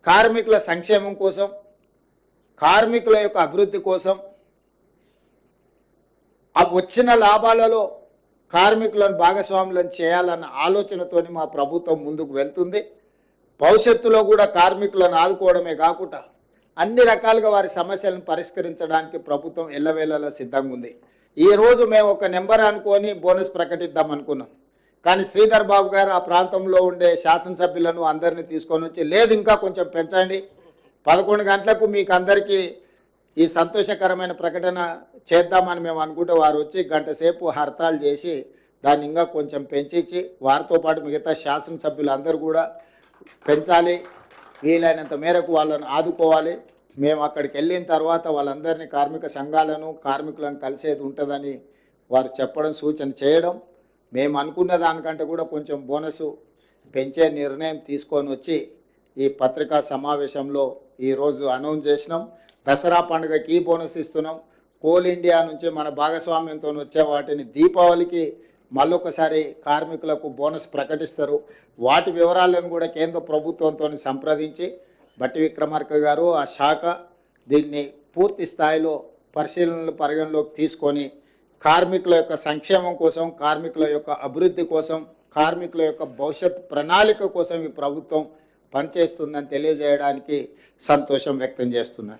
కార్మికుల సంక్షేమం కోసం, కార్మికుల యొక్క అభివృద్ధి కోసం, ఆ వచ్చిన లాభాలలో కార్మికులను భాగస్వాములను చేయాలన్న ఆలోచనతోని మా ప్రభుత్వం ముందుకు వెళ్తుంది. భవిష్యత్తులో కూడా కార్మికులను ఆదుకోవడమే కాకుండా అన్ని రకాలుగా వారి సమస్యలను పరిష్కరించడానికి ప్రభుత్వం ఎల్లవేళలా సిద్ధంగా ఉంది. ఈ రోజు మేము ఒక నెంబర్ అనుకొని బోనస్ ప్రకటిద్దాం అనుకున్నాం. కానీ శ్రీధర్ బాబు గారు ఆ ప్రాంతంలో ఉండే శాసనసభ్యులను అందరినీ తీసుకొని వచ్చి, లేదు ఇంకా కొంచెం పెంచండి, 11 గంటలకు మీకు అందరికీ ఈ సంతోషకరమైన ప్రకటన చేద్దామని మేము అనుకుంటే వారు వచ్చి గంట సేపు హర్తాలు చేసి దాన్ని ఇంకా కొంచెం పెంచి వారితో పాటు మిగతా శాసనసభ్యులందరూ కూడా పెంచాలి, వీలైనంత మేరకు వాళ్ళను ఆదుకోవాలి. మేము అక్కడికి వెళ్ళిన తర్వాత వాళ్ళందరినీ కార్మిక సంఘాలను కార్మికులను కలిసేది ఉంటుందని వారు చెప్పడం, సూచన చేయడం, మేము అనుకున్న దానికంటే కూడా కొంచెం బోనసు పెంచే నిర్ణయం తీసుకొని వచ్చి ఈ పత్రికా సమావేశంలో ఈరోజు అనౌన్స్ చేసినాం. దసరా పండుగకి ఈ బోనస్ ఇస్తున్నాం. కోల్ ఇండియా నుంచి మన భాగస్వామ్యంతో వచ్చే వాటిని దీపావళికి మళ్ళొకసారి కార్మికులకు బోనస్ ప్రకటిస్తారు. వాటి వివరాలను కూడా కేంద్ర ప్రభుత్వంతో సంప్రదించి బట్టి విక్రమార్క గారు ఆ శాఖ దీన్ని పూర్తి స్థాయిలో పరిగణలోకి తీసుకొని కార్మికుల యొక్క సంక్షేమం కోసం, కార్మికుల యొక్క అభివృద్ధి కోసం, కార్మికుల యొక్క భవిష్యత్ ప్రణాళిక కోసం ఈ ప్రభుత్వం పనిచేస్తుందని తెలియజేయడానికి సంతోషం వ్యక్తం చేస్తున్నారు.